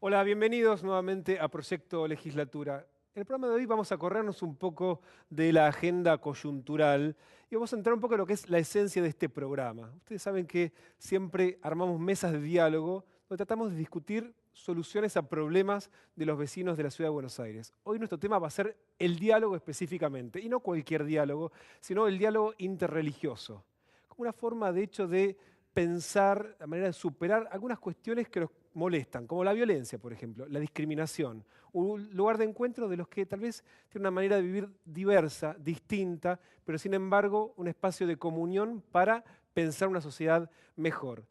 Hola, bienvenidos nuevamente a Proyecto Legislatura. En el programa de hoy vamos a corrernos un poco de la agenda coyuntural y vamos a entrar un poco en lo que es la esencia de este programa. Ustedes saben que siempre armamos mesas de diálogo donde tratamos de discutir soluciones a problemas de los vecinos de la Ciudad de Buenos Aires. Hoy nuestro tema va a ser el diálogo específicamente, y no cualquier diálogo, sino el diálogo interreligioso, como una forma de hecho de pensar, la manera de superar algunas cuestiones que nos molestan, como la violencia, por ejemplo, la discriminación, un lugar de encuentro de los que tal vez tienen una manera de vivir diversa, distinta, pero sin embargo un espacio de comunión para pensar una sociedad mejor.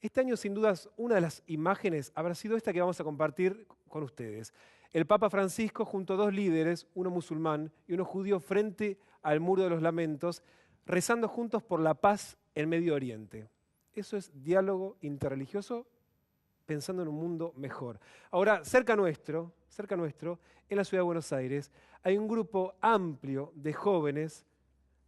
Este año, sin dudas, una de las imágenes habrá sido esta que vamos a compartir con ustedes. El Papa Francisco junto a dos líderes, uno musulmán y uno judío, frente al Muro de los Lamentos, rezando juntos por la paz en Medio Oriente. Eso es diálogo interreligioso pensando en un mundo mejor. Ahora, cerca nuestro, en la Ciudad de Buenos Aires, hay un grupo amplio de jóvenes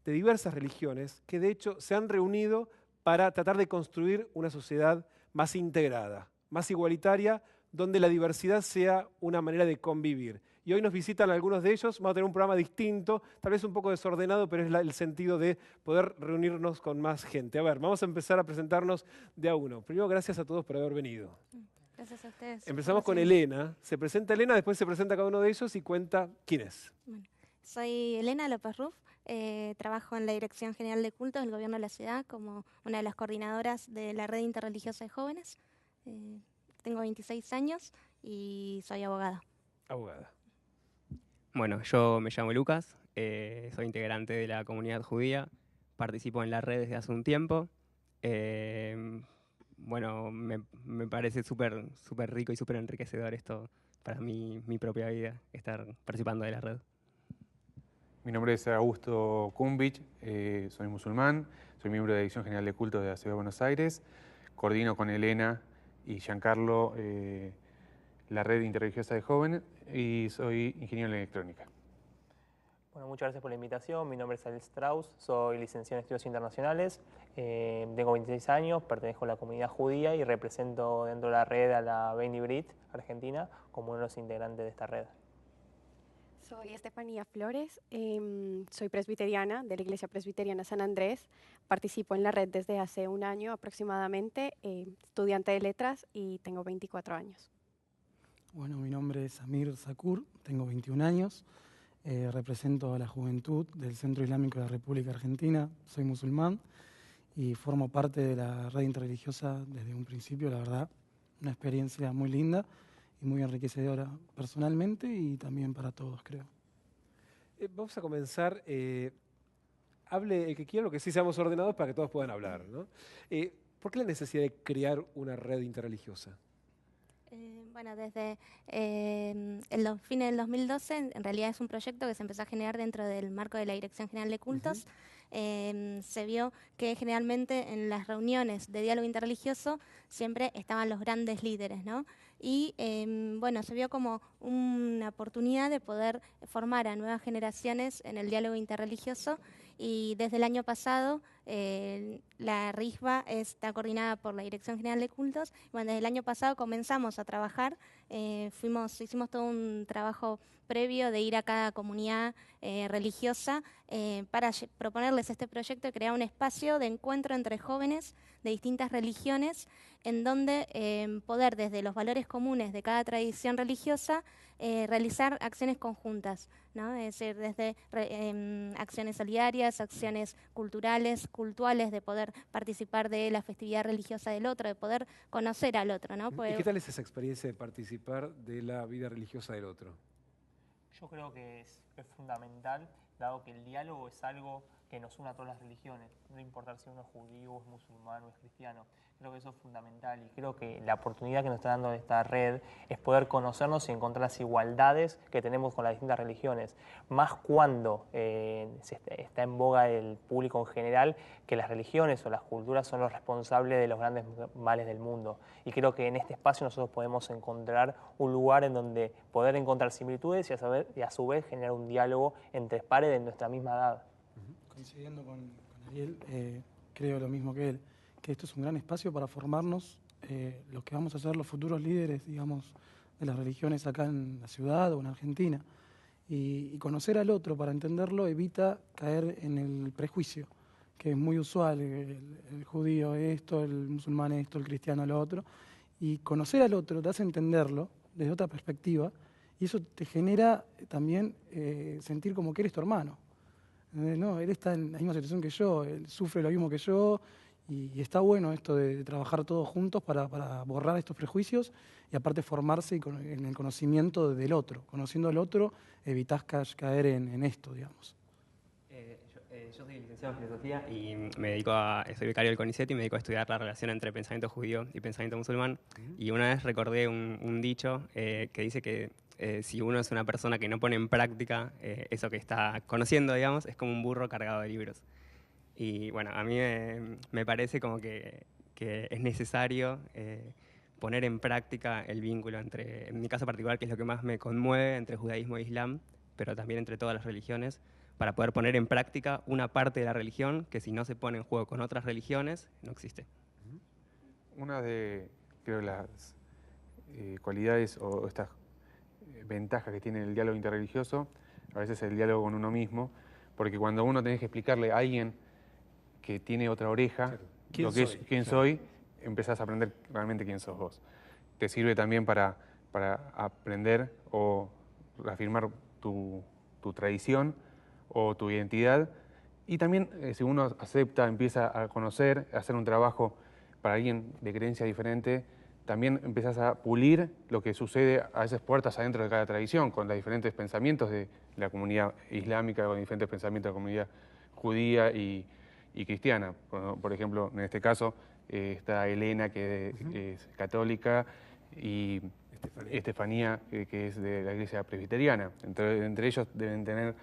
de diversas religiones que de hecho se han reunido para tratar de construir una sociedad más integrada, más igualitaria, donde la diversidad sea una manera de convivir. Y hoy nos visitan algunos de ellos, vamos a tener un programa distinto, tal vez un poco desordenado, pero es el sentido de poder reunirnos con más gente. A ver, vamos a empezar a presentarnos de a uno. Primero, gracias a todos por haber venido. Gracias a ustedes. Empezamos con Elena. Se presenta Elena, después se presenta cada uno de ellos y cuenta quién es. Bueno, soy Elena López Ruf, trabajo en la Dirección General de Cultos del Gobierno de la Ciudad como una de las coordinadoras de la Red Interreligiosa de Jóvenes. Tengo 26 años y soy abogada. Abogada. Bueno, yo me llamo Lucas, soy integrante de la comunidad judía, participo en la red desde hace un tiempo. Bueno, me parece súper rico y súper enriquecedor esto para mi propia vida, estar participando de la red. Mi nombre es Augusto Kumbich, soy musulmán, soy miembro de la Dirección General de Cultos de la Ciudad de Buenos Aires, coordino con Elena y Giancarlo la red interreligiosa de jóvenes y soy ingeniero en electrónica. Bueno, muchas gracias por la invitación. Mi nombre es Alex Strauss, soy licenciado en Estudios Internacionales, tengo 26 años, pertenezco a la comunidad judía y represento dentro de la red a la Beni Brit Argentina como uno de los integrantes de esta red. Soy Estefanía Flores, soy presbiteriana de la Iglesia Presbiteriana San Andrés, participo en la red desde hace un año aproximadamente, estudiante de letras y tengo 24 años. Bueno, mi nombre es Amir Sakur, tengo 21 años, represento a la juventud del Centro Islámico de la República Argentina, soy musulmán y formo parte de la red interreligiosa desde un principio, la verdad, una experiencia muy linda y muy enriquecedora personalmente y también para todos, creo. Vamos a comenzar, hable el que quiera, lo que sí seamos ordenados para que todos puedan hablar, ¿no? ¿Por qué la necesidad de crear una red interreligiosa? Bueno, desde los fines del 2012, en realidad es un proyecto que se empezó a generar dentro del marco de la Dirección General de Cultos. Se vio que generalmente en las reuniones de diálogo interreligioso siempre estaban los grandes líderes, ¿no? Y bueno, se vio como una oportunidad de poder formar a nuevas generaciones en el diálogo interreligioso y desde el año pasado la RIJBA está coordinada por la Dirección General de Cultos. Bueno, desde el año pasado comenzamos a trabajar, hicimos todo un trabajo previo de ir a cada comunidad religiosa para proponerles este proyecto y crear un espacio de encuentro entre jóvenes de distintas religiones en donde poder desde los valores comunes de cada tradición religiosa realizar acciones conjuntas, ¿no? Es decir, desde acciones solidarias, acciones culturales, cultuales, de poder participar de la festividad religiosa del otro, de poder conocer al otro, ¿no? ¿Y qué tal es esa experiencia de participar de la vida religiosa del otro? Yo creo que es fundamental, dado que el diálogo es algo que nos une a todas las religiones, no importa si uno es judío, es musulmán o es cristiano. Creo que eso es fundamental y creo que la oportunidad que nos está dando esta red es poder conocernos y encontrar las igualdades que tenemos con las distintas religiones, más cuando está en boga del público en general que las religiones o las culturas son los responsables de los grandes males del mundo. Y creo que en este espacio nosotros podemos encontrar un lugar en donde poder encontrar similitudes y a su vez generar un diálogo entre pares de nuestra misma edad. Coincidiendo con Ariel, creo lo mismo que él, que esto es un gran espacio para formarnos los que vamos a ser los futuros líderes, digamos, de las religiones acá en la ciudad o en Argentina. Y conocer al otro para entenderlo evita caer en el prejuicio, que es muy usual, el judío esto, el musulmán esto, el cristiano lo otro. Y conocer al otro te hace entenderlo desde otra perspectiva y eso te genera también sentir como que eres tu hermano. No, él está en la misma situación que yo, él sufre lo mismo que yo y está bueno esto de trabajar todos juntos para borrar estos prejuicios y aparte formarse en el conocimiento del otro. Conociendo al otro evitás caer en esto, digamos. Yo soy licenciado en filosofía y soy becario del CONICET y me dedico a estudiar la relación entre pensamiento judío y pensamiento musulmán. Y una vez recordé un dicho que dice que si uno es una persona que no pone en práctica eso que está conociendo, digamos, es como un burro cargado de libros. Y bueno, a mí me parece como que es necesario poner en práctica el vínculo entre, en mi caso particular, que es lo que más me conmueve, entre judaísmo e islam, pero también entre todas las religiones, para poder poner en práctica una parte de la religión que si no se pone en juego con otras religiones, no existe. Una de, creo, las cualidades o estas ventajas que tiene el diálogo interreligioso, a veces el diálogo con uno mismo, porque cuando uno tenés que explicarle a alguien que tiene otra oreja, claro. ¿Quién soy? Empezás a aprender realmente quién sos vos. Te sirve también para aprender o reafirmar tu tradición o tu identidad. Y también, si uno acepta, empieza a conocer, a hacer un trabajo para alguien de creencia diferente, también empezás a pulir lo que sucede a esas puertas adentro de cada tradición, con los diferentes pensamientos de la comunidad islámica, con los diferentes pensamientos de la comunidad judía y cristiana. Por ejemplo, en este caso está Elena, que es católica, y Estefanía, que es de la iglesia presbiteriana. Entre ellos deben tener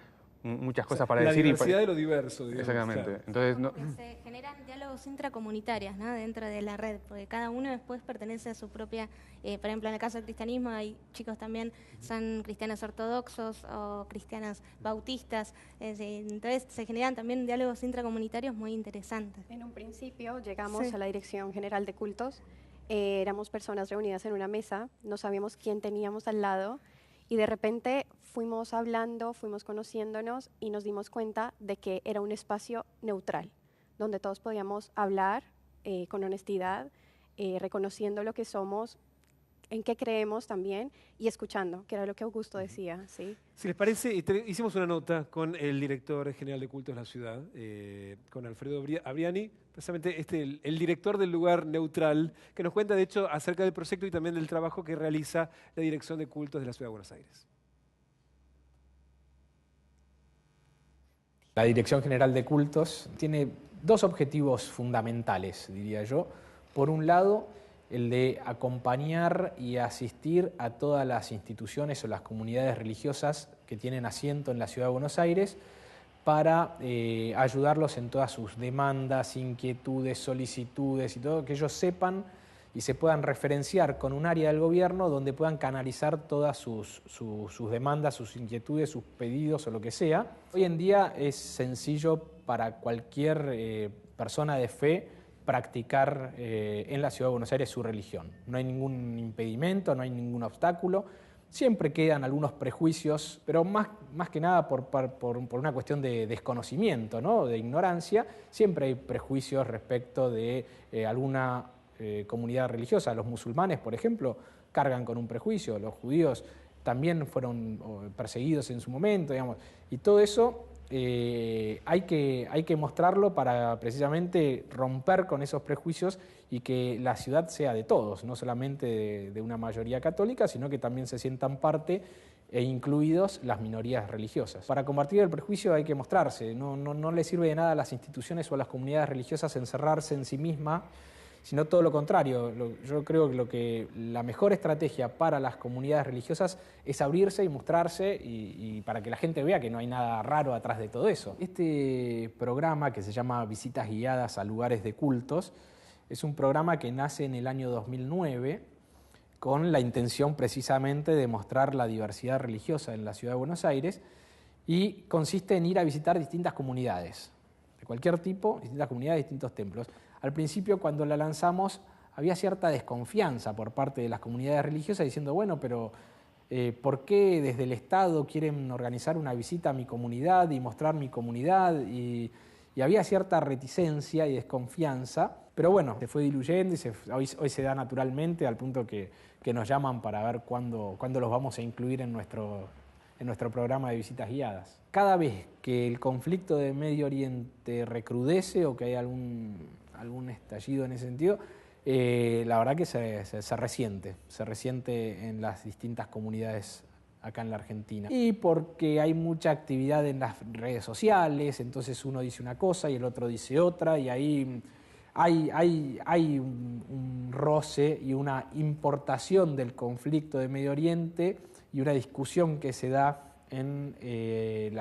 muchas cosas para decir. La diversidad de lo diverso, digamos. Exactamente. Claro. Entonces, se generan diálogos intracomunitarios, ¿no? Dentro de la red, porque cada uno después pertenece a su propia, por ejemplo, en el caso del cristianismo hay chicos también son cristianos ortodoxos o cristianos bautistas, entonces se generan también diálogos intracomunitarios muy interesantes. En un principio llegamos a la Dirección General de Cultos, éramos personas reunidas en una mesa, no sabíamos quién teníamos al lado, y de repente fuimos hablando, fuimos conociéndonos y nos dimos cuenta de que era un espacio neutral, donde todos podíamos hablar con honestidad, reconociendo lo que somos, en qué creemos también y escuchando, que era lo que Augusto decía. ¿Sí? Si les parece, hicimos una nota con el director general de cultos de la ciudad, con Alfredo Abriani, precisamente el director del lugar neutral, que nos cuenta de hecho acerca del proyecto y también del trabajo que realiza la Dirección de Cultos de la Ciudad de Buenos Aires. La Dirección General de Cultos tiene dos objetivos fundamentales, diría yo. Por un lado, el de acompañar y asistir a todas las instituciones o las comunidades religiosas que tienen asiento en la Ciudad de Buenos Aires para ayudarlos en todas sus demandas, inquietudes, solicitudes y todo, que ellos sepan y se puedan referenciar con un área del gobierno donde puedan canalizar todas sus demandas, sus inquietudes, sus pedidos o lo que sea. Hoy en día es sencillo para cualquier persona de fe practicar en la Ciudad de Buenos Aires su religión. No hay ningún impedimento, no hay ningún obstáculo. Siempre quedan algunos prejuicios, pero más que nada por una cuestión de desconocimiento, ¿no? De ignorancia. Siempre hay prejuicios respecto de alguna comunidad religiosa. Los musulmanes, por ejemplo, cargan con un prejuicio. Los judíos también fueron perseguidos en su momento, digamos. Y todo eso hay que mostrarlo para precisamente romper con esos prejuicios y que la ciudad sea de todos, no solamente de una mayoría católica, sino que también se sientan parte e incluidos las minorías religiosas. Para combatir el prejuicio hay que mostrarse, no le sirve de nada a las instituciones o a las comunidades religiosas encerrarse en sí mismas, sino todo lo contrario. Yo creo que la mejor estrategia para las comunidades religiosas es abrirse y mostrarse y para que la gente vea que no hay nada raro atrás de todo eso. Este programa, que se llama Visitas Guiadas a Lugares de Cultos, es un programa que nace en el año 2009 con la intención precisamente de mostrar la diversidad religiosa en la Ciudad de Buenos Aires y consiste en ir a visitar distintas comunidades, de cualquier tipo, distintas comunidades, distintos templos. Al principio, cuando la lanzamos, había cierta desconfianza por parte de las comunidades religiosas diciendo, bueno, pero ¿por qué desde el Estado quieren organizar una visita a mi comunidad y mostrar mi comunidad? Y había cierta reticencia y desconfianza, pero bueno, se fue diluyendo y hoy se da naturalmente al punto que nos llaman para ver cuándo los vamos a incluir en nuestro programa de visitas guiadas. Cada vez que el conflicto de Medio Oriente recrudece o que hay algún estallido en ese sentido, la verdad que se resiente en las distintas comunidades acá en la Argentina. Y porque hay mucha actividad en las redes sociales, entonces uno dice una cosa y el otro dice otra, y ahí hay un roce y una importación del conflicto de Medio Oriente y una discusión que se da entre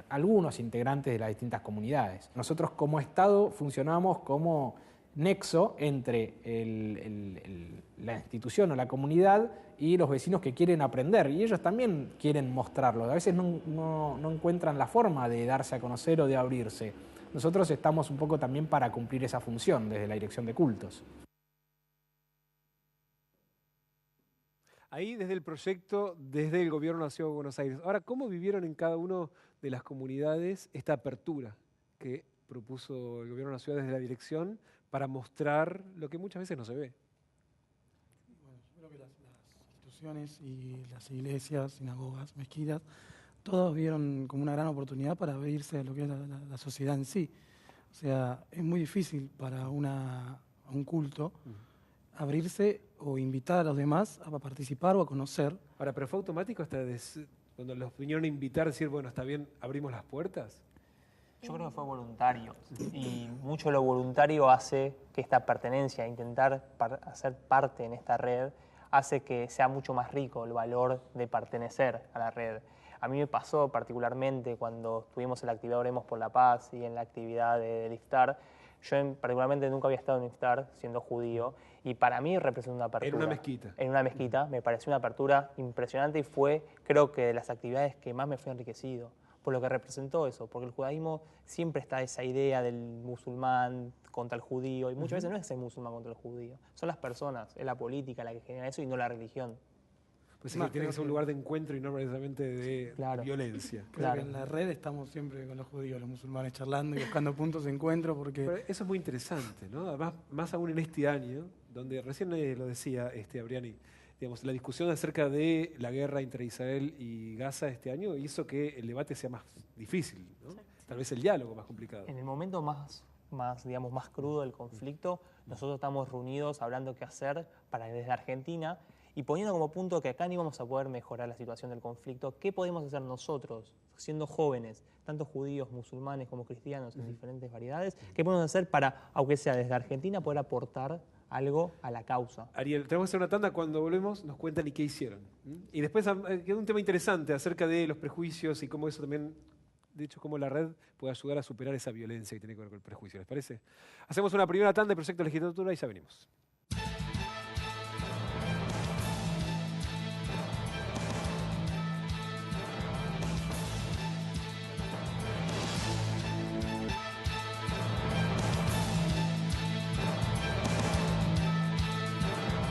algunos integrantes de las distintas comunidades. Nosotros como Estado funcionamos como nexo entre la institución o la comunidad y los vecinos que quieren aprender, y ellos también quieren mostrarlo. A veces no encuentran la forma de darse a conocer o de abrirse. Nosotros estamos un poco también para cumplir esa función desde la Dirección de Cultos. Ahí desde el proyecto, desde el Gobierno de la Ciudad de Buenos Aires. Ahora, ¿cómo vivieron en cada una de las comunidades esta apertura que propuso el Gobierno de la Ciudad desde la Dirección para mostrar lo que muchas veces no se ve? Bueno, yo creo que las instituciones y las iglesias, sinagogas, mezquitas, todos vieron como una gran oportunidad para abrirse a lo que es la sociedad en sí. O sea, es muy difícil para un culto abrirse o invitar a los demás a participar o a conocer. Ahora, ¿pero fue automático hasta cuando los vinieron a invitar, decir, bueno, está bien, abrimos las puertas? Yo creo que fue voluntario, y mucho lo voluntario hace que esta pertenencia, intentar hacer parte en esta red, hace que sea mucho más rico el valor de pertenecer a la red. A mí me pasó particularmente cuando estuvimos en la actividad Oremos por la Paz y en la actividad del Iftar. Yo particularmente nunca había estado en Iftar siendo judío, y para mí representa una apertura. En una mezquita. En una mezquita, me pareció una apertura impresionante y fue, creo que, de las actividades que más me fue enriquecido por lo que representó eso, porque el judaísmo siempre está esa idea del musulmán contra el judío, y muchas veces no es el musulmán contra el judío, son las personas, es la política la que genera eso y no la religión. Pues sí, que tiene que ser un lugar de encuentro y no precisamente de violencia. Creo que en la red estamos siempre con los judíos, los musulmanes charlando y buscando puntos de encuentro porque... Pero eso es muy interesante, ¿no? Además, más aún en este año, donde recién lo decía Abriani, digamos, la discusión acerca de la guerra entre Israel y Gaza este año hizo que el debate sea más difícil, ¿no? Sí. Tal vez el diálogo más complicado. En el momento más crudo del conflicto, nosotros estamos reunidos hablando qué hacer para desde Argentina y poniendo como punto que acá no íbamos a poder mejorar la situación del conflicto, ¿qué podemos hacer nosotros, siendo jóvenes, tanto judíos, musulmanes como cristianos en diferentes variedades? ¿Qué podemos hacer para, aunque sea desde Argentina, poder aportar algo a la causa? Ariel, tenemos que hacer una tanda, cuando volvemos nos cuentan y qué hicieron. Y después queda un tema interesante acerca de los prejuicios y cómo eso también, de hecho, cómo la red puede ayudar a superar esa violencia que tiene que ver con el prejuicio. ¿Les parece? Hacemos una primera tanda de Proyecto Legislatura y ya venimos.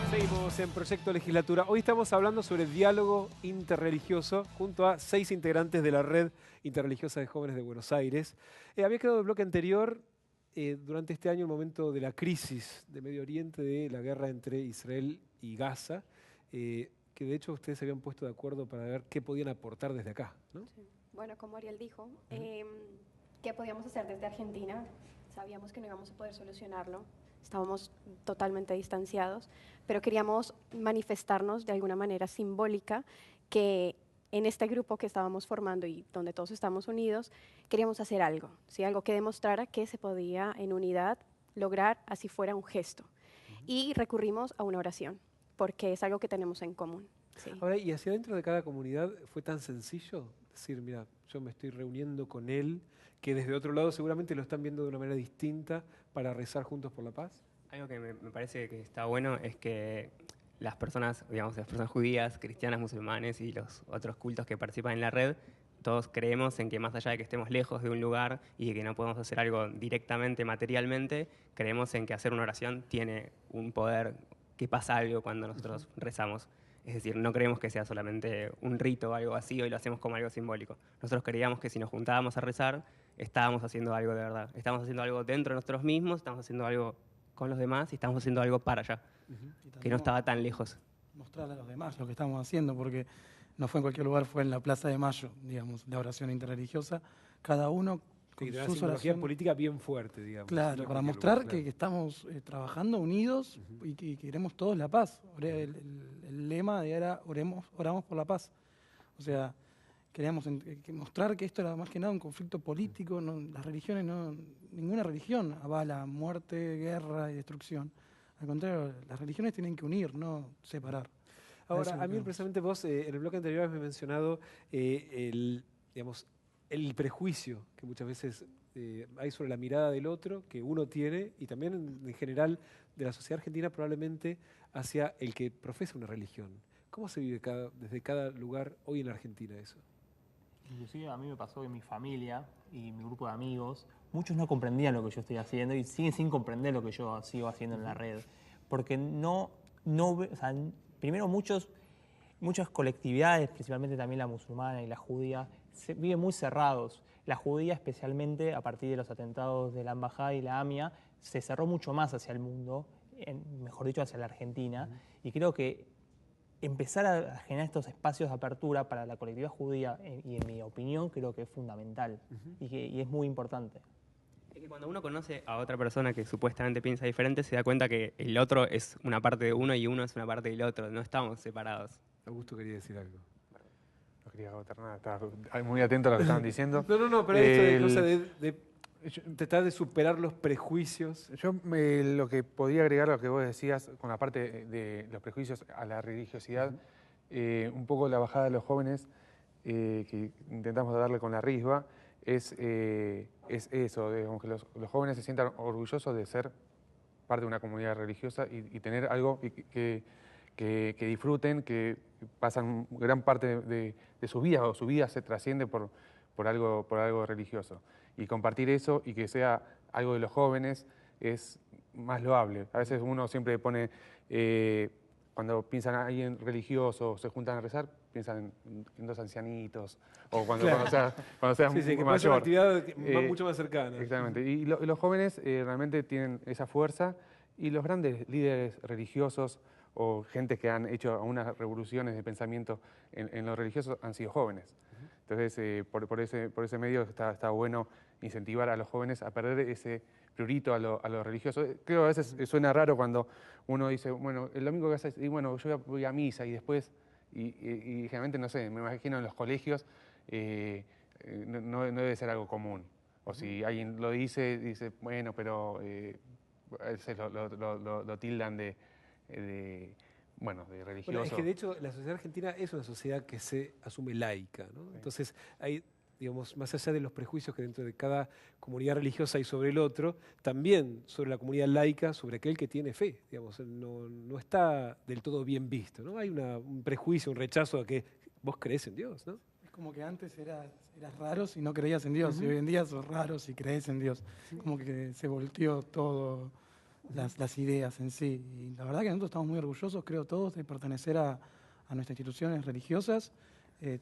Seguimos en Proyecto Legislatura. Hoy estamos hablando sobre diálogo interreligioso junto a 6 integrantes de la Red Interreligiosa de Jóvenes de Buenos Aires. Había quedado el bloque anterior, durante este año, el momento de la crisis de Medio Oriente, de la guerra entre Israel y Gaza, que de hecho ustedes se habían puesto de acuerdo para ver qué podían aportar desde acá, ¿no? Sí. Bueno, como Ariel dijo, ¿qué podíamos hacer desde Argentina? Sabíamos que no íbamos a poder solucionarlo. Estábamos totalmente distanciados, pero queríamos manifestarnos de alguna manera simbólica que en este grupo que estábamos formando y donde todos estamos unidos, queríamos hacer algo, ¿sí? Algo que demostrara que se podía en unidad lograr, así fuera un gesto. Y recurrimos a una oración, porque es algo que tenemos en común. Sí. Ahora, ¿y hacia dentro de cada comunidad fue tan sencillo decir, mira, yo me estoy reuniendo con él, que desde otro lado seguramente lo están viendo de una manera distinta para rezar juntos por la paz? Algo que me parece que está bueno es que las personas, digamos, las personas judías, cristianas, musulmanes y los otros cultos que participan en la red todos creemos en que más allá de que estemos lejos de un lugar y de que no podemos hacer algo directamente, materialmente, creemos en que hacer una oración tiene un poder, que pasa algo cuando nosotros rezamos. Es decir, no creemos que sea solamente un rito o algo vacío y lo hacemos como algo simbólico. Nosotros creíamos que si nos juntábamos a rezar, estábamos haciendo algo de verdad. Estamos haciendo algo dentro de nosotros mismos, estamos haciendo algo con los demás y estamos haciendo algo para allá, que no estaba tan lejos. Mostrarle a los demás lo que estamos haciendo, porque no fue en cualquier lugar, fue en la Plaza de Mayo, digamos, la oración interreligiosa, cada uno con Que tiene una sus simbología oraciones. política bien fuerte, digamos. Claro, No es para cualquier mostrar lugar, claro. que estamos trabajando unidos y que queremos todos la paz. El lema era oramos por la paz. O sea, queríamos mostrar que esto era más que nada un conflicto político. Las religiones, ninguna religión avala muerte, guerra y destrucción. Al contrario, las religiones tienen que unir, no separar. Ahora, Amir, precisamente vos en el bloque anterior has mencionado digamos, el prejuicio que muchas veces hay sobre la mirada del otro, que uno tiene, y también en general de la sociedad argentina probablemente hacia el que profesa una religión. ¿Cómo se vive desde cada lugar hoy en Argentina eso? Inclusive a mí me pasó que mi familia y mi grupo de amigos, muchos no comprendían lo que yo estoy haciendo y siguen sin comprender lo que yo sigo haciendo en la red. Porque o sea, primero muchas colectividades, principalmente también la musulmana y la judía, viven muy cerrados. La judía, especialmente a partir de los atentados de la Embajada y la AMIA, se cerró mucho más hacia el mundo, mejor dicho, hacia la Argentina. Y creo que empezar a generar estos espacios de apertura para la colectividad judía, y en mi opinión, creo que es fundamental y es muy importante. Es que cuando uno conoce a otra persona que supuestamente piensa diferente, se da cuenta que el otro es una parte de uno y uno es una parte del otro. No estamos separados. Augusto quería decir algo. No quería agotar nada, estaba muy atento a lo que estaban diciendo. No, pero esto de tratar de superar los prejuicios. Yo lo que podía agregar a lo que vos decías con la parte de los prejuicios a la religiosidad, un poco la bajada de los jóvenes que intentamos darle con la RISBA, es eso, digamos, que los jóvenes se sientan orgullosos de ser parte de una comunidad religiosa y tener algo que disfruten, que pasan gran parte de su vida, o su vida se trasciende por algo religioso. Y compartir eso y que sea algo de los jóvenes es más loable. A veces uno siempre pone, cuando piensan en alguien religioso o se juntan a rezar, piensan en dos ancianitos, o cuando seas Sí, que mayor. pasa una actividad mucho más cercana. Exactamente. Y los jóvenes realmente tienen esa fuerza, y los grandes líderes religiosos o gente que han hecho unas revoluciones de pensamiento en lo religioso han sido jóvenes. Entonces, por ese medio está bueno incentivar a los jóvenes a perder ese prurito a lo religioso. Creo que a veces suena raro cuando uno dice, bueno, el domingo que haces, y bueno, yo voy a misa y después, y generalmente, no sé, me imagino en los colegios, no debe ser algo común. O si alguien lo dice, bueno, pero a veces lo tildan de religioso. Bueno, es que de hecho la sociedad argentina es una sociedad que se asume laica, ¿no? Sí. Entonces hay, digamos, más allá de los prejuicios que dentro de cada comunidad religiosa hay sobre el otro, también sobre la comunidad laica, sobre aquel que tiene fe, digamos, no está del todo bien visto, ¿no? Hay un prejuicio, un rechazo a que vos crees en Dios, ¿no? Es como que antes eras raro si no creías en Dios, y hoy en día sos raro si crees en Dios. Como que se volteó todo las ideas en sí. Y la verdad que nosotros estamos muy orgullosos, creo todos, de pertenecer a nuestras instituciones religiosas.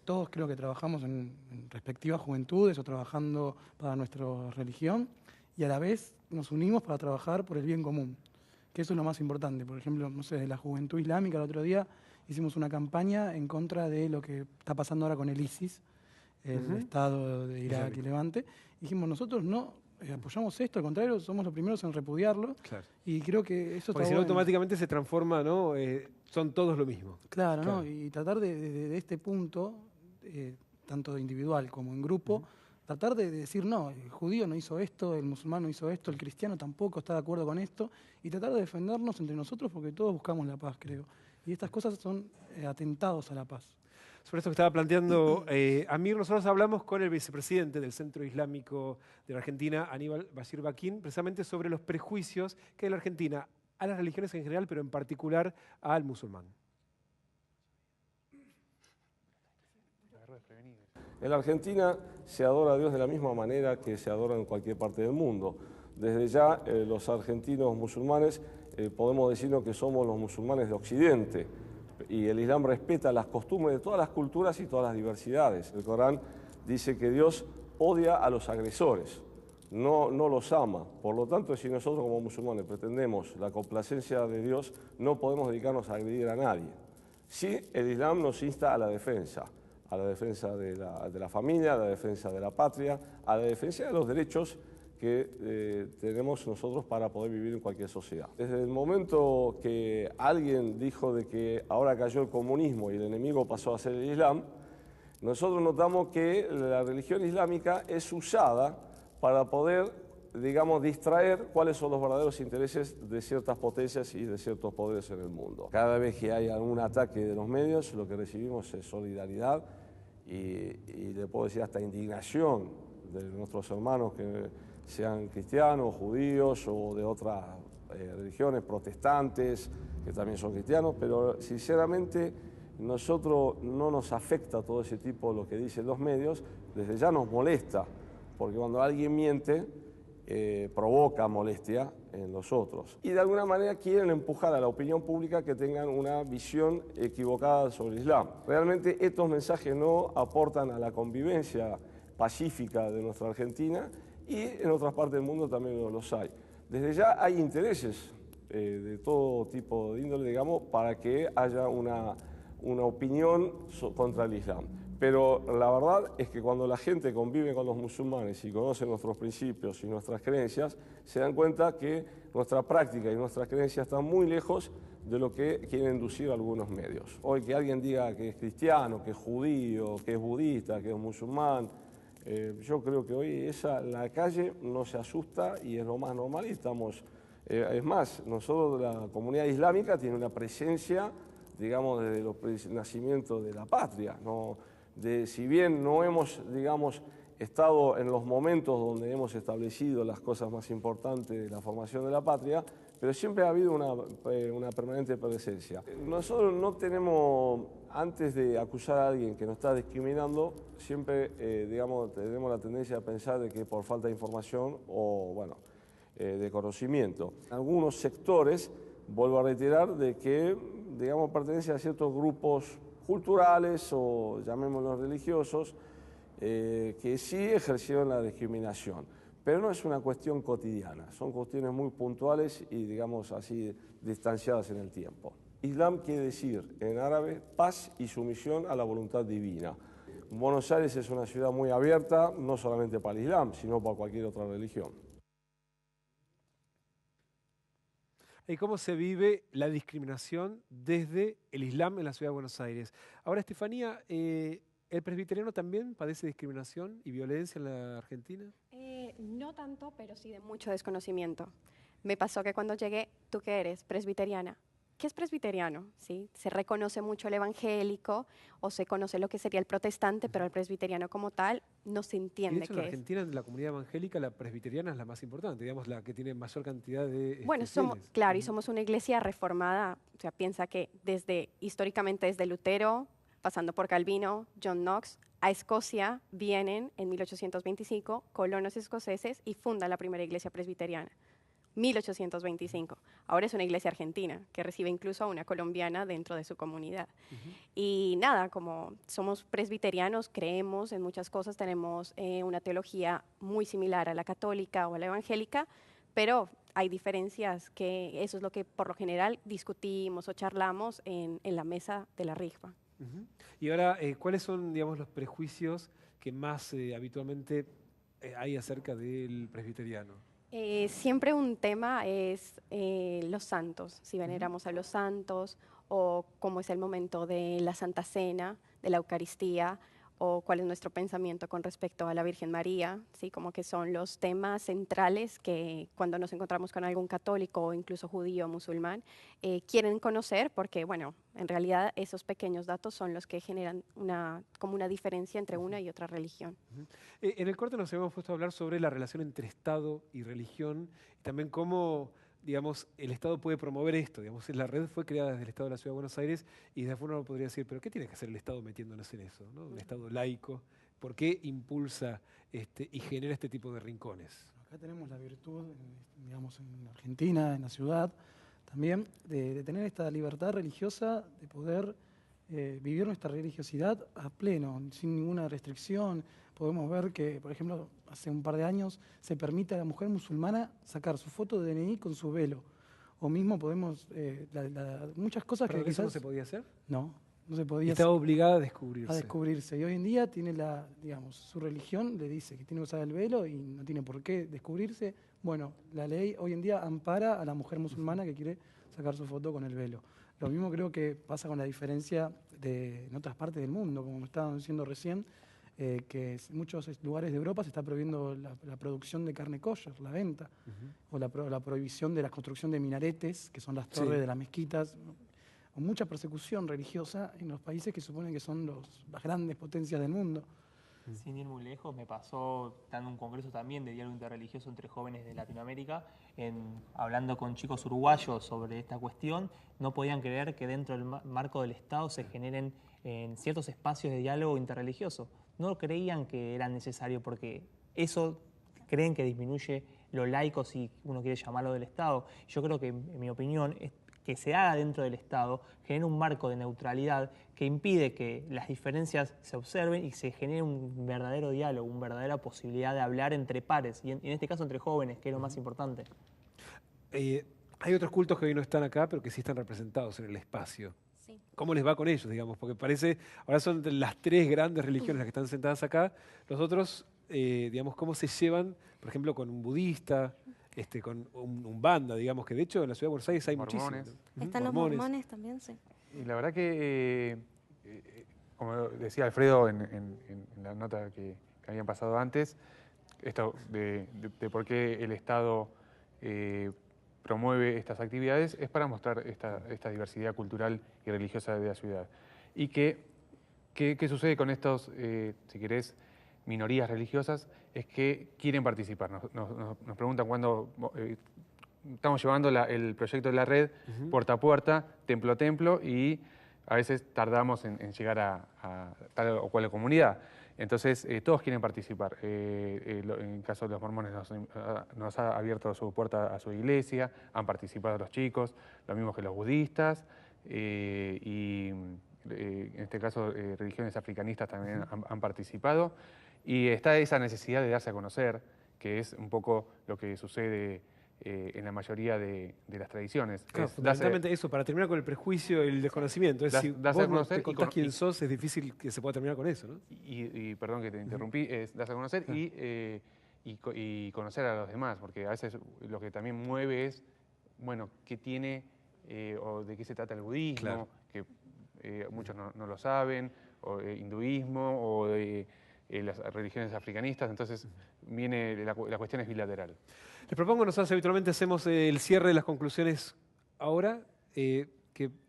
Todos creo que trabajamos en respectivas juventudes o trabajando para nuestra religión, y a la vez nos unimos para trabajar por el bien común, que eso es lo más importante. Por ejemplo, no sé, de la Juventud Islámica el otro día hicimos una campaña en contra de lo que está pasando ahora con el ISIS, el Estado de Irak y Levante. Dijimos, nosotros no apoyamos esto, al contrario, somos los primeros en repudiarlo. Claro. Y creo que eso porque está si no, bueno. automáticamente se transforma, ¿no? Son todos lo mismo. Claro, ¿no? Y tratar de este punto, tanto individual como en grupo, tratar de decir, no, el judío no hizo esto, el musulmán no hizo esto, el cristiano tampoco está de acuerdo con esto, y tratar de defendernos entre nosotros, porque todos buscamos la paz, creo. Y estas cosas son atentados a la paz. Sobre esto que estaba planteando Amir, nosotros hablamos con el vicepresidente del Centro Islámico de la Argentina, Aníbal Bashir Bakin, precisamente sobre los prejuicios que hay en la Argentina a las religiones en general, pero en particular al musulmán. En la Argentina se adora a Dios de la misma manera que se adora en cualquier parte del mundo. Desde ya los argentinos musulmanes podemos decirnos que somos los musulmanes de Occidente y el Islam respeta las costumbres de todas las culturas y todas las diversidades. El Corán dice que Dios odia a los agresores, no los ama. Por lo tanto, si nosotros como musulmanes pretendemos la complacencia de Dios, no podemos dedicarnos a agredir a nadie. Sí, el Islam nos insta a la defensa de la familia, a la defensa de la patria, a la defensa de los derechos que tenemos nosotros para poder vivir en cualquier sociedad. Desde el momento que alguien dijo de que ahora cayó el comunismo y el enemigo pasó a ser el Islam, nosotros notamos que la religión islámica es usada para poder, digamos, distraer cuáles son los verdaderos intereses de ciertas potencias y de ciertos poderes en el mundo. Cada vez que hay algún ataque de los medios, lo que recibimos es solidaridad y le puedo decir hasta indignación de nuestros hermanos que sean cristianos, judíos o de otras religiones, protestantes, que también son cristianos, pero sinceramente nosotros no nos afecta todo ese tipo de lo que dicen los medios, desde ya nos molesta, porque cuando alguien miente, provoca molestia en los otros. Y de alguna manera quieren empujar a la opinión pública que tengan una visión equivocada sobre el Islam. Realmente estos mensajes no aportan a la convivencia pacífica de nuestra Argentina y en otras partes del mundo también los hay. Desde ya hay intereses de todo tipo de índole, digamos, para que haya una opinión contra el Islam. Pero la verdad es que cuando la gente convive con los musulmanes y conoce nuestros principios y nuestras creencias, se dan cuenta que nuestra práctica y nuestras creencias están muy lejos de lo que quieren inducir algunos medios. Hoy que alguien diga que es cristiano, que es judío, que es budista, que es musulmán, yo creo que hoy la calle no se asusta y es lo más normal y estamos... es más, nosotros, la comunidad islámica, tiene una presencia, digamos, desde el nacimiento de la patria, ¿no? Si bien no hemos, digamos, estado en los momentos donde hemos establecido las cosas más importantes de la formación de la patria, pero siempre ha habido una permanente presencia. Nosotros no tenemos, antes de acusar a alguien que nos está discriminando, siempre, digamos, tenemos la tendencia a pensar de que por falta de información o, bueno, de conocimiento. Algunos sectores, vuelvo a reiterar, de que, digamos, pertenecen a ciertos grupos culturales o llamémoslos religiosos, que sí ejercieron la discriminación, pero no es una cuestión cotidiana, son cuestiones muy puntuales y, digamos así, distanciadas en el tiempo. Islam quiere decir, en árabe, paz y sumisión a la voluntad divina. Buenos Aires es una ciudad muy abierta, no solamente para el Islam, sino para cualquier otra religión. Y cómo se vive la discriminación desde el Islam en la ciudad de Buenos Aires. Ahora, Estefanía, ¿el presbiteriano también padece discriminación y violencia en la Argentina? No tanto, pero sí de mucho desconocimiento. Me pasó que cuando llegué, ¿tú qué eres? Presbiteriana. ¿Qué es presbiteriano? ¿Sí? Se reconoce mucho el evangélico o se conoce lo que sería el protestante, pero el presbiteriano como tal no se entiende qué es. En Argentina, en la comunidad evangélica, la presbiteriana es la más importante, digamos, la que tiene mayor cantidad de bueno, claro, y somos una iglesia reformada, o sea, piensa que históricamente desde Lutero, pasando por Calvino, John Knox, a Escocia vienen en 1825 colonos escoceses y fundan la primera iglesia presbiteriana. 1825. Ahora es una iglesia argentina que recibe incluso a una colombiana dentro de su comunidad. Y nada, como somos presbiterianos, creemos en muchas cosas, tenemos una teología muy similar a la católica o a la evangélica, pero hay diferencias que eso es lo que por lo general discutimos o charlamos en la mesa de la RIJPA. Y ahora, ¿cuáles son, digamos, los prejuicios que más habitualmente hay acerca del presbiteriano? Siempre un tema es los santos, si veneramos a los santos o cómo es el momento de la Santa Cena, de la Eucaristía o cuál es nuestro pensamiento con respecto a la Virgen María, ¿sí? Como que son los temas centrales que cuando nos encontramos con algún católico o incluso judío o musulmán quieren conocer porque, bueno, en realidad esos pequeños datos son los que generan como una diferencia entre una y otra religión. En el corte nos hemos puesto a hablar sobre la relación entre Estado y religión y también cómo, digamos, el Estado puede promover esto. Digamos, la red fue creada desde el Estado de la Ciudad de Buenos Aires y de alguna forma uno podría decir, pero ¿qué tiene que hacer el Estado metiéndonos en eso, ¿no? Un Estado laico ¿Por qué impulsa y genera este tipo de rincones? Acá tenemos la virtud, digamos, en Argentina, en la ciudad, también de tener esta libertad religiosa, de poder vivir nuestra religiosidad a pleno, sin ninguna restricción. Podemos ver que, por ejemplo, hace un par de años se permite a la mujer musulmana sacar su foto de DNI con su velo. O mismo podemos, muchas cosas ¿Pero que eso quizás... no se podía hacer? No, no se podía Estaba hacer. obligada a descubrirse. A descubrirse. Y hoy en día tiene digamos, su religión le dice que tiene que usar el velo y no tiene por qué descubrirse. Bueno, la ley hoy en día ampara a la mujer musulmana que quiere sacar su foto con el velo. Lo mismo creo que pasa con la diferencia en otras partes del mundo, como estaban diciendo recién, que en muchos lugares de Europa se está prohibiendo la producción de carne kosher, la venta, o la prohibición de la construcción de minaretes, que son las torres de las mezquitas, o mucha persecución religiosa en los países que suponen que son las grandes potencias del mundo. Sin ir muy lejos, me pasó dando un congreso también de diálogo interreligioso entre jóvenes de Latinoamérica, hablando con chicos uruguayos sobre esta cuestión, no podían creer que dentro del marco del Estado se generen en ciertos espacios de diálogo interreligioso. No creían que era necesario porque eso creen que disminuye lo laico, si uno quiere llamarlo, del Estado. Yo creo que, en mi opinión, que se haga dentro del Estado genera un marco de neutralidad que impide que las diferencias se observen y se genere un verdadero diálogo, una verdadera posibilidad de hablar entre pares, y en este caso entre jóvenes, que es lo más importante. Hay otros cultos que hoy no están acá, pero que sí están representados en el espacio. Sí. ¿Cómo les va con ellos, digamos? Porque parece, ahora son las tres grandes religiones las que están sentadas acá. Los otros, digamos, ¿cómo se llevan, por ejemplo, con un budista, con un banda, digamos, que de hecho en la ciudad de Buenos Aires hay Mormones. muchísimos. Están los mormones también, sí. Y la verdad que, como decía Alfredo en la nota que habían pasado antes, esto de por qué el Estado promueve estas actividades es para mostrar esta diversidad cultural y religiosa de la ciudad. ¿Y qué sucede con estos, si querés, minorías religiosas? Es que quieren participar. Nos preguntan cuándo estamos llevando el proyecto de la red puerta a puerta, templo a templo, y a veces tardamos en llegar a tal o cual comunidad. Entonces, todos quieren participar. En el caso de los mormones nos ha abierto su puerta a su iglesia, han participado los chicos, lo mismo que los budistas, y en este caso religiones africanistas también han participado. Y está esa necesidad de darse a conocer, que es un poco lo que sucede en la mayoría de las tradiciones. Claro, fundamentalmente eso, para terminar con el prejuicio y el desconocimiento. Es si vos no te contás quién sos, es difícil que se pueda terminar con eso, ¿no? Y perdón que te interrumpí, es darse a conocer y conocer a los demás, porque a veces lo que también mueve es, bueno, qué tiene o de qué se trata el budismo, que muchos no lo saben, o hinduismo, o las religiones africanistas, entonces la cuestión es bilateral. Les propongo, nosotros habitualmente hacemos el cierre de las conclusiones ahora, que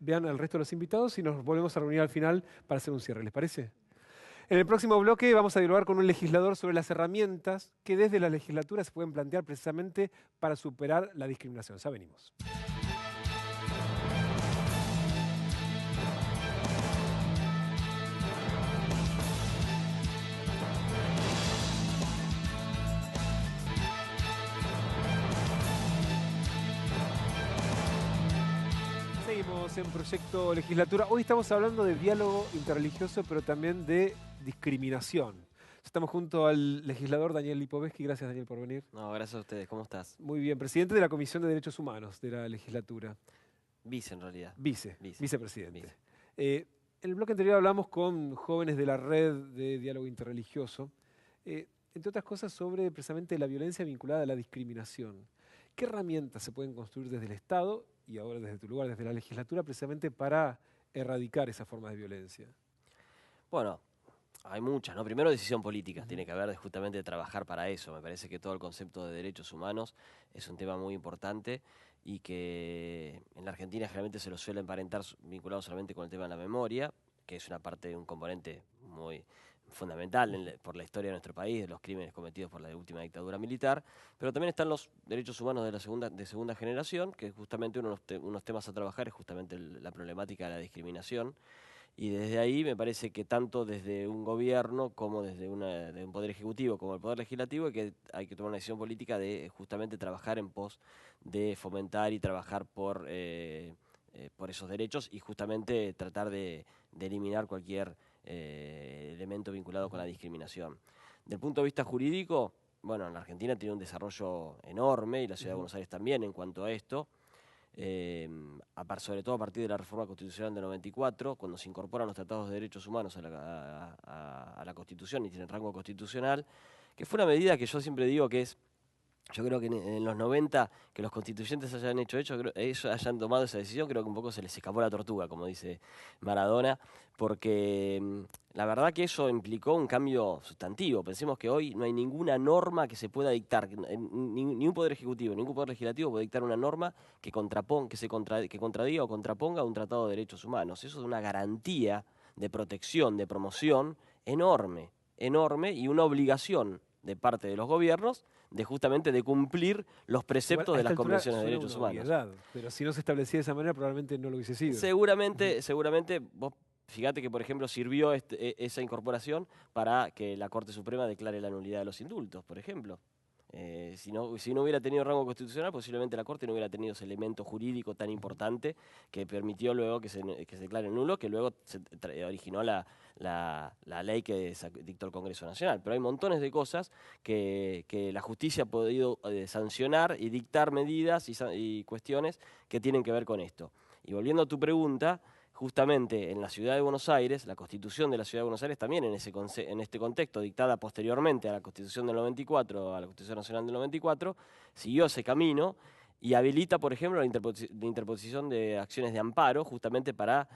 vean al resto de los invitados y nos volvemos a reunir al final para hacer un cierre, ¿les parece? En el próximo bloque vamos a dialogar con un legislador sobre las herramientas que desde la legislatura se pueden plantear precisamente para superar la discriminación. Ya venimos. Seguimos en Proyecto Legislatura. Hoy estamos hablando de diálogo interreligioso, pero también de discriminación. Estamos junto al legislador Daniel Lipovetsky. Gracias, Daniel, por venir. No, gracias a ustedes. ¿Cómo estás? Muy bien. Presidente de la Comisión de Derechos Humanos de la legislatura. Vice, en realidad. Vicepresidente. Vice. En el bloque anterior hablamos con jóvenes de la red de diálogo interreligioso, entre otras cosas sobre precisamente la violencia vinculada a la discriminación. ¿Qué herramientas se pueden construir desde el Estado y ahora desde tu lugar, desde la legislatura, precisamente para erradicar esa forma de violencia? Bueno, hay muchas, ¿no? Primero, decisión política. Tiene que haber justamente trabajar para eso. Me parece que todo el concepto de derechos humanos es un tema muy importante y que en la Argentina generalmente se lo suele emparentar vinculado solamente con el tema de la memoria, que es una parte, un componente muy fundamental por la historia de nuestro país, de los crímenes cometidos por la última dictadura militar, pero también están los derechos humanos de segunda generación, que justamente unos temas a trabajar es justamente la problemática de la discriminación, Y desde ahí me parece que tanto desde un gobierno como desde de un poder ejecutivo como el poder legislativo hay que tomar una decisión política de justamente trabajar en pos de fomentar y trabajar por esos derechos y justamente tratar de eliminar cualquier elemento vinculado con la discriminación. Del punto de vista jurídico, bueno, la Argentina tiene un desarrollo enorme y la Ciudad de Buenos Aires también en cuanto a esto. Sobre todo a partir de la reforma constitucional del 94, cuando se incorporan los tratados de derechos humanos a la Constitución y tienen rango constitucional, que fue una medida que yo siempre digo que es, yo creo que en los 90, que los constituyentes hayan hecho ellos hayan tomado esa decisión, creo que un poco se les escapó la tortuga, como dice Maradona, porque la verdad que eso implicó un cambio sustantivo. Pensemos que hoy no hay ninguna norma que se pueda dictar, ni un poder ejecutivo, ningún poder legislativo puede dictar una norma que contradiga o contraponga un tratado de derechos humanos. Eso es una garantía de protección, de promoción enorme, enorme, y una obligación de parte de los gobiernos justamente de cumplir los preceptos de las convenciones de derechos humanos. Obviedad, pero si no se establecía de esa manera probablemente no lo hubiese sido. Seguramente vos fíjate que, por ejemplo, sirvió esa incorporación para que la Corte Suprema declare la nulidad de los indultos, por ejemplo. Si no hubiera tenido rango constitucional, posiblemente la Corte no hubiera tenido ese elemento jurídico tan importante que permitió luego que se declare nulo, que luego se originó la ley que dictó el Congreso Nacional. Pero hay montones de cosas que la justicia ha podido sancionar y dictar medidas y cuestiones que tienen que ver con esto. Y volviendo a tu pregunta, justamente en la Ciudad de Buenos Aires, la Constitución de la Ciudad de Buenos Aires también en este contexto, dictada posteriormente a la Constitución del 94, a la Constitución Nacional del 94, siguió ese camino y habilita, por ejemplo, la interposición de acciones de amparo justamente para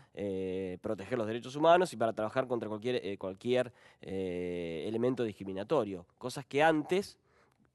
proteger los derechos humanos y para trabajar contra cualquier elemento discriminatorio. Cosas que antes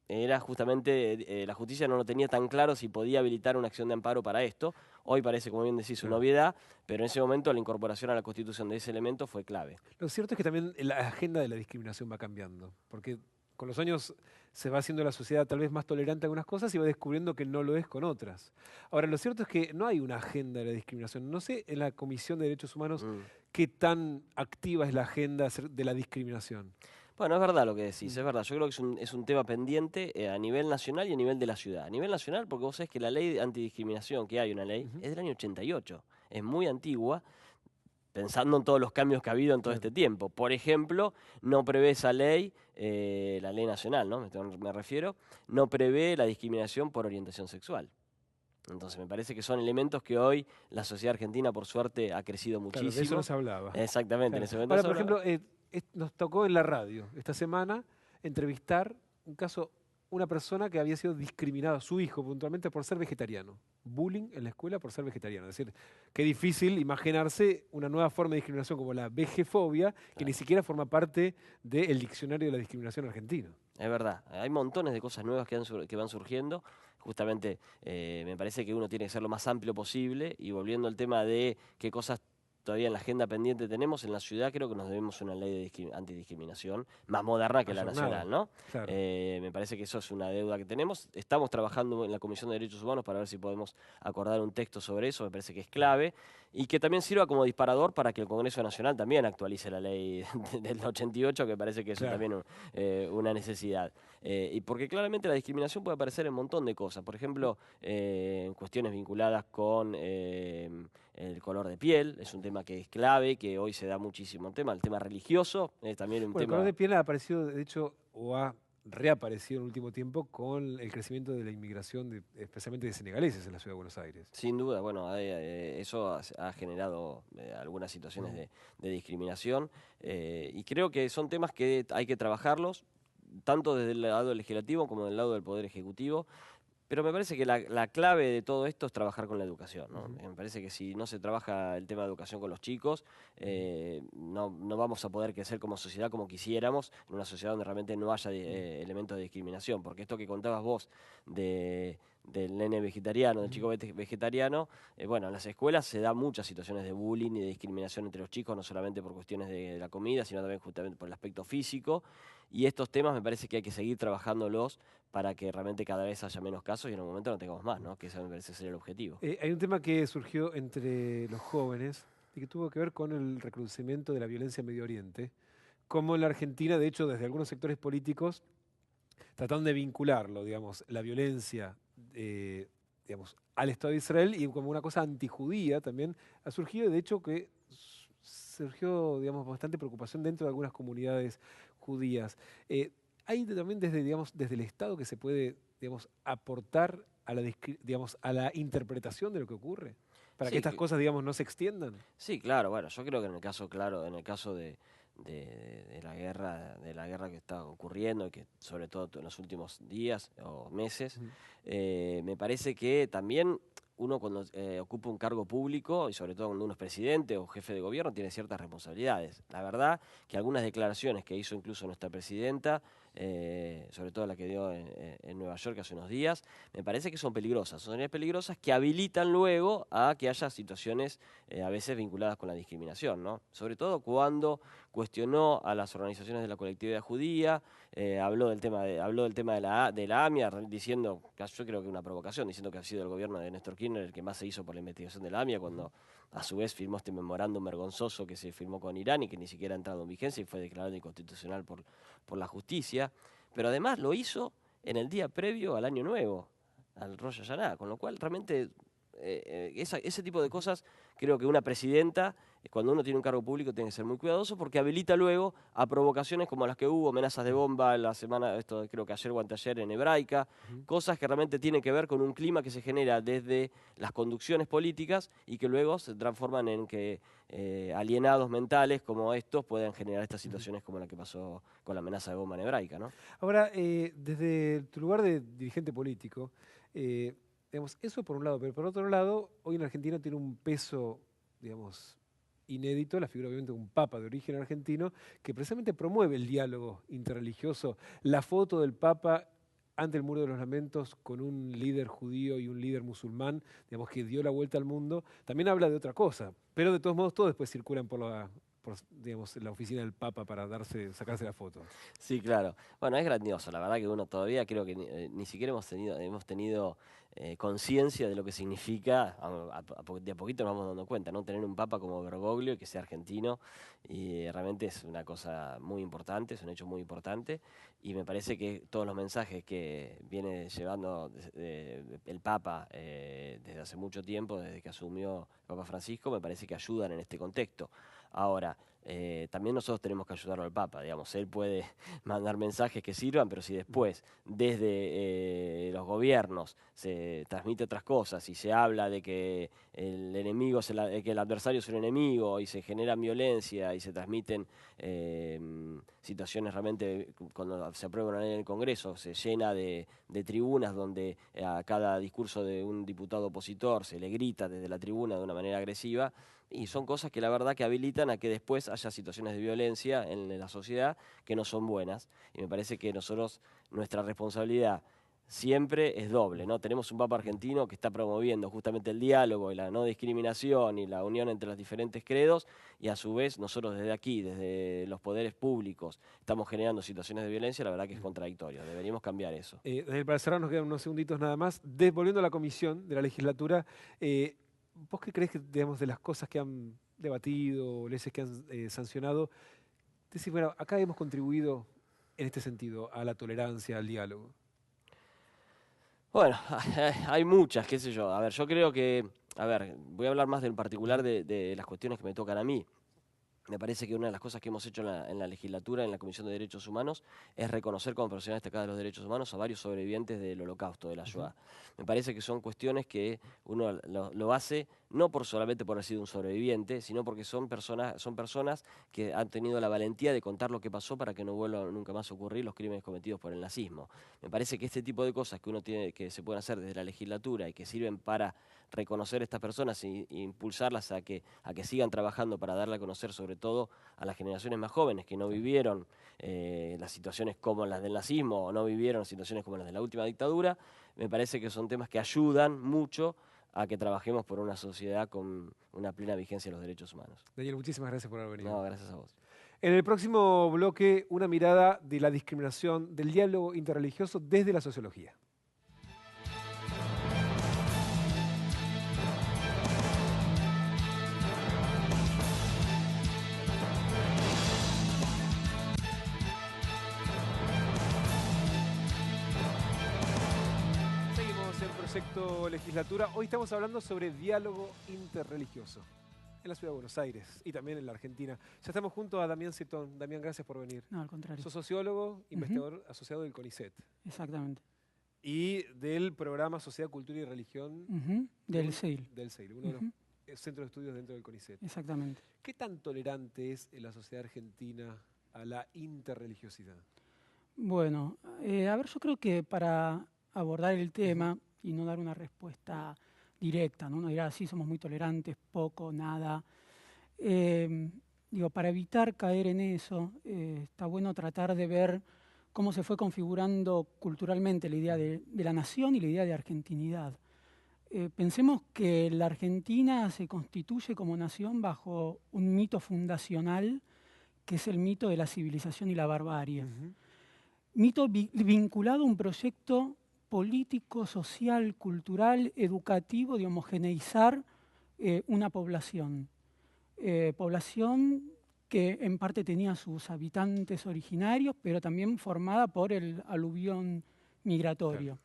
era justamente, la justicia no lo tenía tan claro si podía habilitar una acción de amparo para esto. Hoy parece, como bien decís, una obviedad, pero en ese momento la incorporación a la Constitución de ese elemento fue clave. Lo cierto es que también la agenda de la discriminación va cambiando, porque con los años se va haciendo la sociedad tal vez más tolerante a algunas cosas y va descubriendo que no lo es con otras. Ahora, lo cierto es que no hay una agenda de la discriminación. No sé en la Comisión de Derechos Humanos qué tan activa es la agenda de la discriminación. Bueno, es verdad lo que decís, es verdad. Yo creo que es un tema pendiente a nivel nacional y a nivel de la ciudad. A nivel nacional, porque vos sabés que la ley de antidiscriminación, que hay una ley, es del año 88. Es muy antigua, pensando en todos los cambios que ha habido en todo este tiempo. Por ejemplo, no prevé esa ley, la ley nacional, ¿no? Me refiero, no prevé la discriminación por orientación sexual. Entonces me parece que son elementos que hoy la sociedad argentina, por suerte, ha crecido muchísimo. Claro, de eso no se hablaba. Exactamente, claro. en ese momento Ahora, por ejemplo, nos tocó en la radio esta semana entrevistar una persona que había sido discriminada, su hijo puntualmente, por ser vegetariano. Bullying en la escuela por ser vegetariano. Es decir, qué difícil imaginarse una nueva forma de discriminación como la vegefobia, que ni siquiera forma parte del diccionario de la discriminación argentino. Es verdad, hay montones de cosas nuevas que van surgiendo. Justamente me parece que uno tiene que ser lo más amplio posible, y volviendo al tema de qué cosas todavía en la agenda pendiente tenemos, en la ciudad creo que nos debemos una ley de antidiscriminación más moderna que la nacional, ¿no? Claro. Me parece que eso es una deuda que tenemos. Estamos trabajando en la Comisión de Derechos Humanos para ver si podemos acordar un texto sobre eso, me parece que es clave, y que también sirva como disparador para que el Congreso Nacional también actualice la ley del 88, que parece que eso también una necesidad. Y porque claramente la discriminación puede aparecer en un montón de cosas, por ejemplo, en cuestiones vinculadas con el color de piel, es un tema que es clave, que hoy se da muchísimo. El tema religioso es también un tema... El color de piel ha aparecido, de hecho, o ha reaparecido en el último tiempo con el crecimiento de la inmigración, especialmente de senegaleses en la Ciudad de Buenos Aires. Sin duda, bueno, eso ha generado algunas situaciones de discriminación, y creo que son temas que hay que trabajarlos, tanto desde el lado legislativo como del lado del Poder Ejecutivo. Pero me parece que la clave de todo esto es trabajar con la educación, ¿no? Me parece que si no se trabaja el tema de educación con los chicos, no vamos a poder crecer como sociedad como quisiéramos, en una sociedad donde realmente no haya elementos de discriminación. Porque esto que contabas vos del nene vegetariano, del chico vegetariano, bueno, en las escuelas se dan muchas situaciones de bullying y de discriminación entre los chicos, no solamente por cuestiones de la comida, sino también justamente por el aspecto físico. Y estos temas me parece que hay que seguir trabajándolos para que realmente cada vez haya menos casos y en un momento no tengamos más, ¿no? Que ese me parece ser el objetivo. Hay un tema que surgió entre los jóvenes, y que tuvo que ver con el recrudecimiento de la violencia en Medio Oriente, como en la Argentina, de hecho, desde algunos sectores políticos, trataron de vincularlo, digamos, la violencia digamos, al Estado de Israel y como una cosa antijudía también ha surgido, de hecho que surgió, digamos, bastante preocupación dentro de algunas comunidades judías. Hay también desde, digamos, desde el Estado que se puede, digamos, aportar a la, digamos, a la interpretación de lo que ocurre, para que estas cosas, digamos, no se extiendan. Sí, claro, bueno, yo creo que en el caso, claro, en el caso de la guerra que está ocurriendo y que sobre todo en los últimos días o meses, me parece que también uno cuando ocupa un cargo público y sobre todo cuando uno es presidente o jefe de gobierno tiene ciertas responsabilidades. La verdad que algunas declaraciones que hizo incluso nuestra presidenta, sobre todo la que dio en Nueva York hace unos días, me parece que son peligrosas que habilitan luego a que haya situaciones a veces vinculadas con la discriminación, ¿no? Sobre todo cuando cuestionó a las organizaciones de la colectividad judía, habló del tema de la AMIA, diciendo, yo creo que una provocación, diciendo que ha sido el gobierno de Néstor Kirchner el que más se hizo por la investigación de la AMIA, cuando a su vez firmó este memorándum vergonzoso que se firmó con Irán y que ni siquiera ha entrado en vigencia y fue declarado inconstitucional por la justicia. Pero además lo hizo en el día previo al Año Nuevo, al Rosh Hashanah, con lo cual realmente ese tipo de cosas, creo que una presidenta, cuando uno tiene un cargo público, tiene que ser muy cuidadoso porque habilita luego a provocaciones como las que hubo, amenazas de bomba la semana, esto creo que ayer o anteayer en Hebraica, cosas que realmente tienen que ver con un clima que se genera desde las conducciones políticas y que luego se transforman en que alienados mentales como estos pueden generar estas situaciones como la que pasó con la amenaza de bomba en Hebraica, ¿no? Ahora, desde tu lugar de dirigente político, digamos, eso por un lado, pero por otro lado, hoy en Argentina tiene un peso, digamos, inédito, la figura obviamente de un papa de origen argentino, que precisamente promueve el diálogo interreligioso. La foto del papa ante el Muro de los Lamentos con un líder judío y un líder musulmán, digamos, que dio la vuelta al mundo, también habla de otra cosa, pero de todos modos todos después circulan por digamos, la oficina del Papa para sacarse la foto. Sí, claro. Bueno, es grandioso. La verdad que uno todavía creo que ni siquiera hemos tenido conciencia de lo que significa. De a poquito nos vamos dando cuenta, ¿no? Tener un Papa como Bergoglio y que sea argentino, y realmente es una cosa muy importante, es un hecho muy importante. Y me parece que todos los mensajes que viene llevando el Papa desde hace mucho tiempo, desde que asumió el Papa Francisco, me parece que ayudan en este contexto. Ahora, también nosotros tenemos que ayudarlo al Papa, digamos, él puede mandar mensajes que sirvan, pero si después desde los gobiernos se transmite otras cosas y se habla de que el enemigo, que el adversario es un enemigo y se genera violencia y se transmiten situaciones realmente, cuando se aprueba una ley en el Congreso, se llena de tribunas donde a cada discurso de un diputado opositor se le grita desde la tribuna de una manera agresiva. Y son cosas que la verdad que habilitan a que después haya situaciones de violencia en la sociedad que no son buenas. Y me parece que nosotros, nuestra responsabilidad siempre es doble, ¿no? Tenemos un Papa argentino que está promoviendo justamente el diálogo y la no discriminación y la unión entre los diferentes credos, y a su vez nosotros desde aquí, desde los poderes públicos, estamos generando situaciones de violencia. La verdad que es contradictorio, deberíamos cambiar eso. Para cerrar nos quedan unos segunditos nada más. Volviendo a la comisión de la legislatura, ¿vos qué crees que, digamos, de las cosas que han debatido, leyes que han sancionado, decís, bueno, acá hemos contribuido en este sentido a la tolerancia, al diálogo? Bueno, hay muchas, qué sé yo. A ver, yo creo que, voy a hablar más en particular de las cuestiones que me tocan a mí. Me parece que una de las cosas que hemos hecho en la legislatura, en la Comisión de Derechos Humanos, es reconocer como profesional destacada de los derechos humanos a varios sobrevivientes del Holocausto, de la Shoah. Me parece que son cuestiones que uno lo hace no solamente por haber sido un sobreviviente, sino porque son personas que han tenido la valentía de contar lo que pasó para que no vuelvan nunca más a ocurrir los crímenes cometidos por el nazismo. Me parece que este tipo de cosas que uno tiene, que se pueden hacer desde la legislatura y que sirven para reconocer a estas personas e impulsarlas a que sigan trabajando para darle a conocer sobre todo a las generaciones más jóvenes que no vivieron las situaciones como las del nazismo o no vivieron situaciones como las de la última dictadura, me parece que son temas que ayudan mucho a que trabajemos por una sociedad con una plena vigencia de los derechos humanos. Daniel, muchísimas gracias por haber venido. No, gracias a vos. En el próximo bloque, una mirada de la discriminación, del diálogo interreligioso desde la sociología. Proyecto Legislatura. Hoy estamos hablando sobre diálogo interreligioso en la Ciudad de Buenos Aires y también en la Argentina. Ya estamos junto a Damián Cetón. Damián, gracias por venir. No, al contrario. Sos sociólogo, investigador asociado del CONICET. Exactamente. Y del programa Sociedad, Cultura y Religión. Del CEIL. Del CEIL, uno de los centros de estudios dentro del CONICET. Exactamente. ¿Qué tan tolerante es en la sociedad argentina a la interreligiosidad? Bueno, a ver, yo creo que para abordar el tema y no dar una respuesta directa, ¿no? Uno dirá, sí, somos muy tolerantes, poco, nada. Para evitar caer en eso, está bueno tratar de ver cómo se fue configurando culturalmente la idea de la nación y la idea de argentinidad. Pensemos que la Argentina se constituye como nación bajo un mito fundacional, que es el mito de la civilización y la barbarie. Mito vinculado a un proyecto político, social, cultural, educativo de homogeneizar una población. Población que en parte tenía sus habitantes originarios, pero también formada por el aluvión migratorio.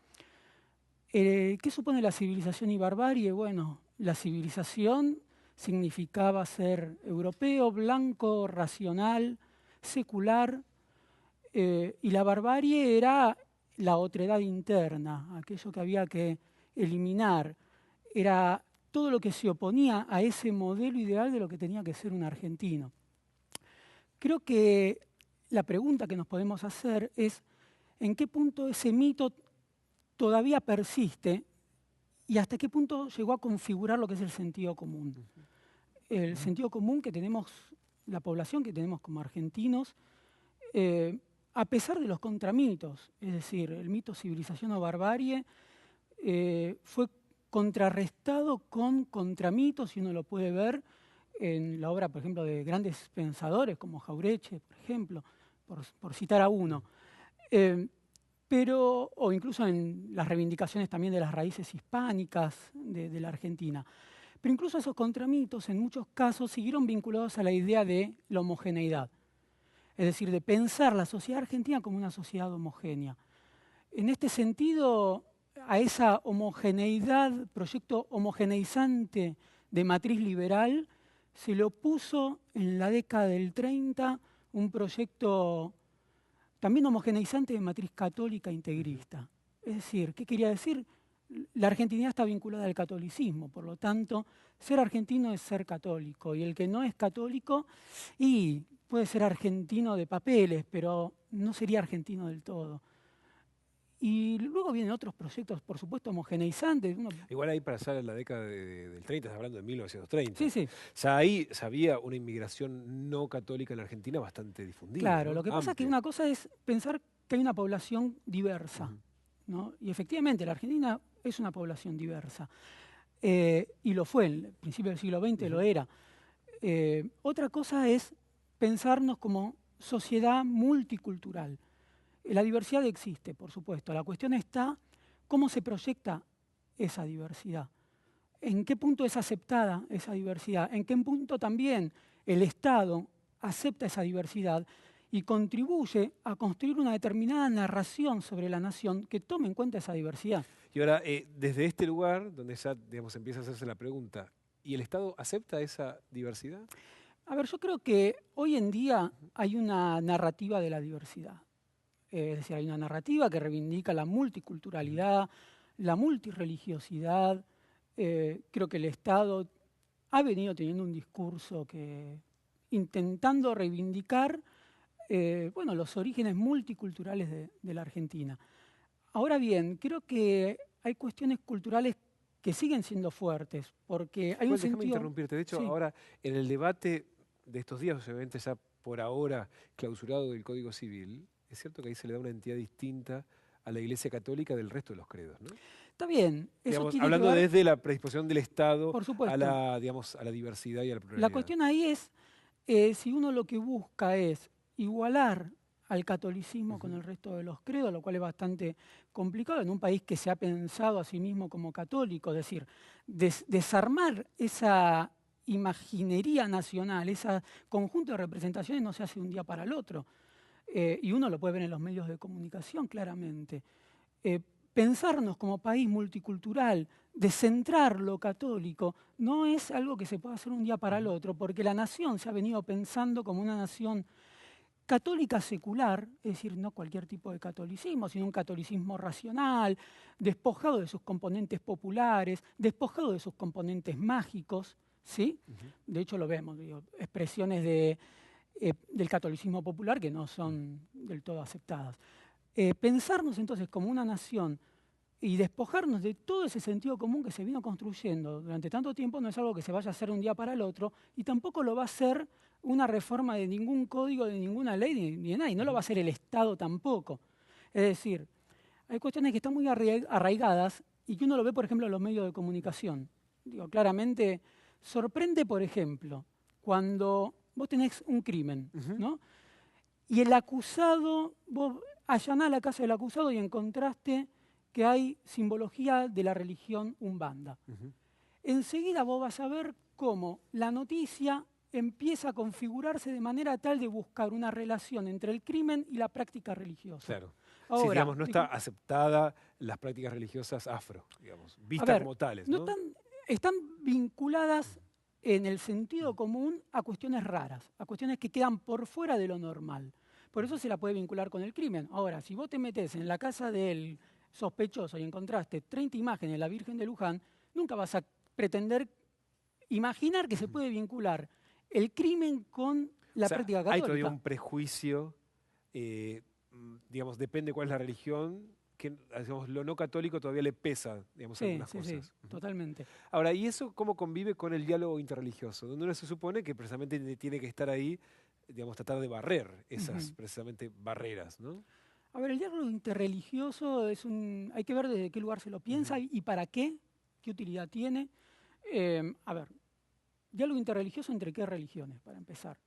¿Qué supone la civilización y barbarie? Bueno, la civilización significaba ser europeo, blanco, racional, secular, y la barbarie era la otredad interna, aquello que había que eliminar. Era todo lo que se oponía a ese modelo ideal de lo que tenía que ser un argentino. Creo que la pregunta que nos podemos hacer es en qué punto ese mito todavía persiste y hasta qué punto llegó a configurar lo que es el sentido común. El sentido común que tenemos, la población que tenemos como argentinos, a pesar de los contramitos, es decir, el mito civilización o barbarie fue contrarrestado con contramitos, y uno lo puede ver en la obra, por ejemplo, de grandes pensadores como Jauretche, por ejemplo, por citar a uno. O incluso en las reivindicaciones también de las raíces hispánicas de la Argentina. Pero incluso esos contramitos, en muchos casos, siguieron vinculados a la idea de la homogeneidad. Es decir, de pensar la sociedad argentina como una sociedad homogénea. En este sentido, a esa homogeneidad, proyecto homogeneizante de matriz liberal, se le opuso en la década del 30 un proyecto también homogeneizante de matriz católica integrista. Es decir, ¿qué quería decir? La argentinidad está vinculada al catolicismo, por lo tanto, ser argentino es ser católico, y el que no es católico puede ser argentino de papeles, pero no sería argentino del todo. Y luego vienen otros proyectos, por supuesto, homogeneizantes. Igual ahí para allá en la década del 30, estás hablando de 1930. Sí, sí. Ya ahí había una inmigración no católica en la Argentina bastante difundida. Claro, ¿no? Lo que pasa es que una cosa es pensar que hay una población diversa, ¿no? Y efectivamente la Argentina es una población diversa. Y lo fue, en el principio del siglo XX lo era. Otra cosa es pensarnos como sociedad multicultural. La diversidad existe, por supuesto. La cuestión está cómo se proyecta esa diversidad. ¿En qué punto es aceptada esa diversidad? ¿En qué punto también el Estado acepta esa diversidad y contribuye a construir una determinada narración sobre la nación que tome en cuenta esa diversidad? Y ahora, desde este lugar, donde ya empieza a hacerse la pregunta, ¿y el Estado acepta esa diversidad? A ver, yo creo que hoy en día hay una narrativa de la diversidad. Es decir, hay una narrativa que reivindica la multiculturalidad, la multirreligiosidad. Creo que el Estado ha venido teniendo un discurso intentando reivindicar los orígenes multiculturales de la Argentina. Ahora bien, creo que hay cuestiones culturales que siguen siendo fuertes, porque hay un sentido... Déjame interrumpirte. De hecho, sí. Ahora, en el debate de estos días, obviamente ya por ahora clausurado del Código Civil, es cierto que ahí se le da una entidad distinta a la Iglesia Católica del resto de los credos, ¿no? Está bien. Eso tiene hablando que ver, desde la predisposición del Estado por supuesto, a la diversidad y a la pluralidad. La cuestión ahí es, si uno lo que busca es igualar al catolicismo con el resto de los credos, lo cual es bastante complicado en un país que se ha pensado a sí mismo como católico, es decir, desarmar esa imaginería nacional, ese conjunto de representaciones no se hace de un día para el otro. Y uno lo puede ver en los medios de comunicación claramente. pensarnos como país multicultural, descentrar lo católico, no es algo que se pueda hacer un día para el otro, porque la nación se ha venido pensando como una nación católica secular, es decir, no cualquier tipo de catolicismo, sino un catolicismo racional, despojado de sus componentes populares, despojado de sus componentes mágicos, ¿sí? De hecho lo vemos, digo, expresiones del catolicismo popular que no son del todo aceptadas. Pensarnos entonces como una nación y despojarnos de todo ese sentido común que se vino construyendo durante tanto tiempo no es algo que se vaya a hacer un día para el otro, y tampoco lo va a hacer una reforma de ningún código, de ninguna ley, ni de nadie. No lo va a hacer el Estado tampoco. Es decir, hay cuestiones que están muy arraigadas y que uno lo ve, por ejemplo, en los medios de comunicación. Digo, claramente, sorprende, por ejemplo, cuando vos tenés un crimen, ¿no? Y el acusado, vos allanás la casa del acusado y encontraste que hay simbología de la religión umbanda. Enseguida vos vas a ver cómo la noticia empieza a configurarse de manera tal de buscar una relación entre el crimen y la práctica religiosa. Claro. Ahora, sí, digamos, no está aceptada las prácticas religiosas afro, digamos, vistas como tales, ¿no? Están vinculadas en el sentido común a cuestiones raras, a cuestiones que quedan por fuera de lo normal. Por eso se la puede vincular con el crimen. Ahora, si vos te metés en la casa del sospechoso y encontraste 30 imágenes de la Virgen de Luján, nunca vas a pretender imaginar que se puede vincular el crimen con la práctica católica. Hay todavía un prejuicio, digamos, depende cuál es la religión, que digamos, lo no católico todavía le pesa, digamos, algunas cosas. Sí, totalmente. Ahora, ¿y eso cómo convive con el diálogo interreligioso? Donde uno se supone que precisamente tiene que estar ahí, digamos, tratar de barrer esas precisamente barreras, ¿no? A ver, el diálogo interreligioso hay que ver desde qué lugar se lo piensa y para qué utilidad tiene. A ver, diálogo interreligioso entre qué religiones, para empezar.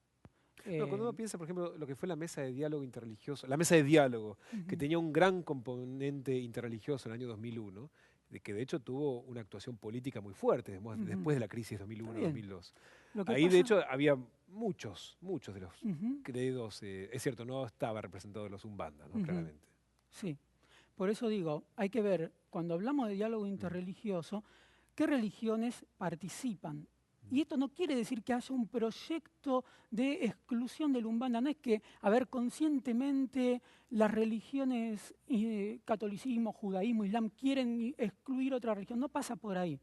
Cuando uno piensa, por ejemplo, lo que fue la mesa de diálogo interreligioso, la mesa de diálogo, que tenía un gran componente interreligioso en el año 2001, de que de hecho tuvo una actuación política muy fuerte después de la crisis 2001-2002. Ahí, de hecho, había muchos de los credos, es cierto, no estaba representado los umbanda, ¿no? Claramente. Sí, por eso digo, hay que ver, cuando hablamos de diálogo interreligioso, qué religiones participan. Y esto no quiere decir que haya un proyecto de exclusión del umbanda, no es que, conscientemente las religiones, catolicismo, judaísmo, islam, quieren excluir otra religión, no pasa por ahí.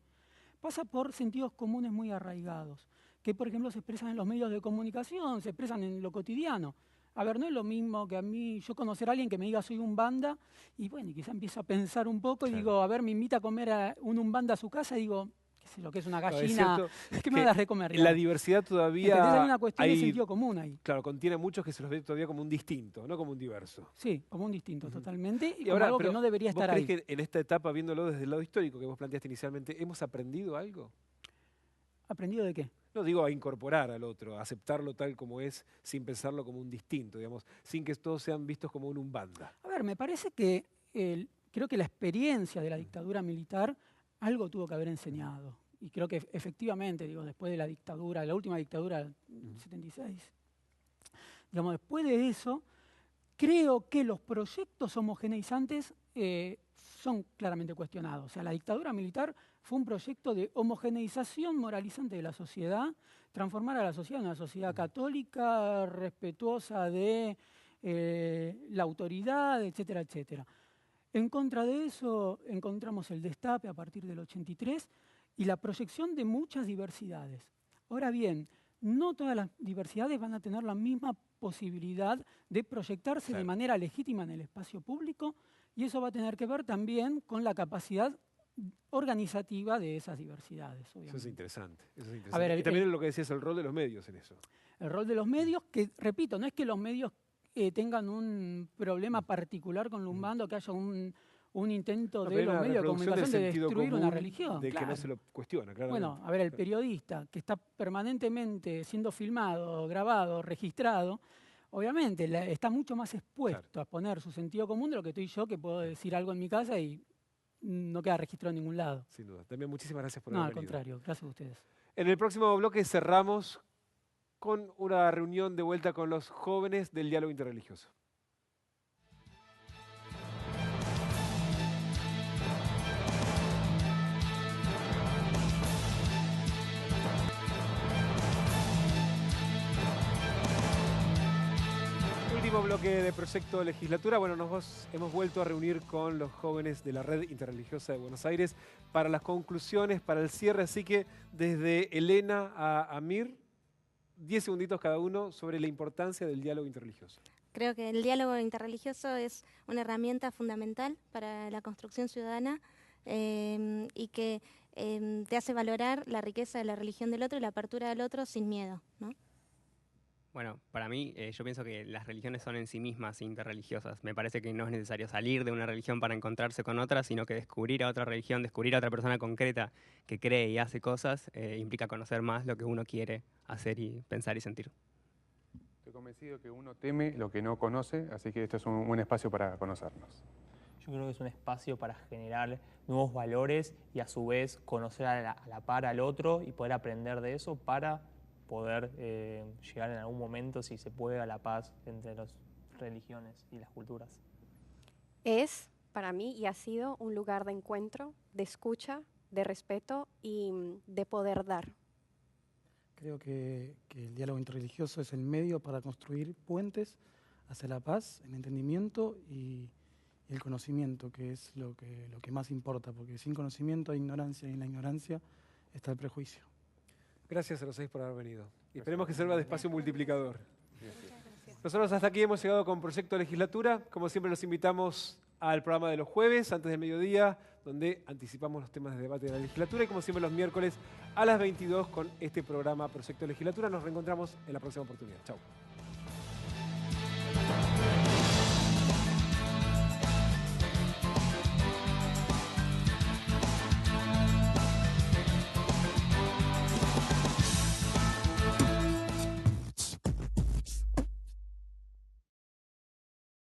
Pasa por sentidos comunes muy arraigados, que por ejemplo se expresan en los medios de comunicación, se expresan en lo cotidiano. A ver, no es lo mismo que a mí, yo conocer a alguien que me diga soy umbanda, y bueno, quizá empiezo a pensar un poco y digo, a ver, me invita a comer a un umbanda a su casa y digo, qué sé lo que es una gallina, ¿qué me das de comer? La diversidad todavía... Hay una cuestión de sentido común ahí. Claro, contiene muchos que se los ve todavía como un distinto, no como un diverso. Sí, como un distinto, totalmente, y como ahora, algo que no debería estar ahí. ¿Vos crees que en esta etapa, viéndolo desde el lado histórico que vos planteaste inicialmente, hemos aprendido algo? ¿Aprendido de qué? No digo a incorporar al otro, a aceptarlo tal como es, sin pensarlo como un distinto, digamos, sin que todos sean vistos como un umbanda. A ver, me parece que creo que la experiencia de la dictadura militar algo tuvo que haber enseñado. Y creo que efectivamente, digo, después de la dictadura, la última dictadura del 76, digamos, después de eso, creo que los proyectos homogeneizantes son claramente cuestionados. O sea, la dictadura militar fue un proyecto de homogeneización moralizante de la sociedad, transformar a la sociedad en una sociedad católica, respetuosa de la autoridad, etcétera, etcétera. En contra de eso encontramos el destape a partir del 83 y la proyección de muchas diversidades. Ahora bien, no todas las diversidades van a tener la misma posibilidad de proyectarse de manera legítima en el espacio público, y eso va a tener que ver también con la capacidad organizativa de esas diversidades. Obviamente. Eso es interesante. A ver, y también lo que decías, el rol de los medios en eso. El rol de los medios, que repito, no es que los medios tengan un problema particular con Lumbando, que haya un intento de los medios de comunicación de destruir una religión. De que no se lo cuestiona, claramente. Bueno, a ver, el periodista que está permanentemente siendo filmado, grabado, registrado, obviamente está mucho más expuesto a poner su sentido común de lo que estoy yo, que puedo decir algo en mi casa y no queda registrado en ningún lado. Sin duda. También muchísimas gracias por haber venido. No, al contrario. Gracias a ustedes. En el próximo bloque cerramos con una reunión de vuelta con los jóvenes del diálogo interreligioso. Último bloque de Proyecto Legislatura. Bueno, hemos vuelto a reunir con los jóvenes de la Red Interreligiosa de Buenos Aires para las conclusiones, para el cierre. Así que desde Elena a Amir, 10 segunditos cada uno sobre la importancia del diálogo interreligioso. Creo que el diálogo interreligioso es una herramienta fundamental para la construcción ciudadana y que te hace valorar la riqueza de la religión del otro y la apertura del otro sin miedo, ¿no? Bueno, para mí, yo pienso que las religiones son en sí mismas interreligiosas. Me parece que no es necesario salir de una religión para encontrarse con otra, sino que descubrir a otra religión, descubrir a otra persona concreta que cree y hace cosas, implica conocer más lo que uno quiere hacer y pensar y sentir. Estoy convencido que uno teme lo que no conoce, así que esto es un buen espacio para conocernos. Yo creo que es un espacio para generar nuevos valores y a su vez conocer a la par al otro y poder aprender de eso para poder llegar en algún momento, si se puede, a la paz entre las religiones y las culturas. Es, para mí, y ha sido un lugar de encuentro, de escucha, de respeto y de poder dar. Creo que el diálogo interreligioso es el medio para construir puentes hacia la paz, el entendimiento y el conocimiento, que es lo que más importa, porque sin conocimiento hay ignorancia y en la ignorancia está el prejuicio. Gracias a los 6 por haber venido. Y esperemos que sirva de espacio multiplicador. Nosotros hasta aquí hemos llegado con Proyecto Legislatura. Como siempre los invitamos al programa de los jueves, antes del mediodía, donde anticipamos los temas de debate de la legislatura. Y como siempre los miércoles a las 22 con este programa Proyecto Legislatura. Nos reencontramos en la próxima oportunidad. Chau.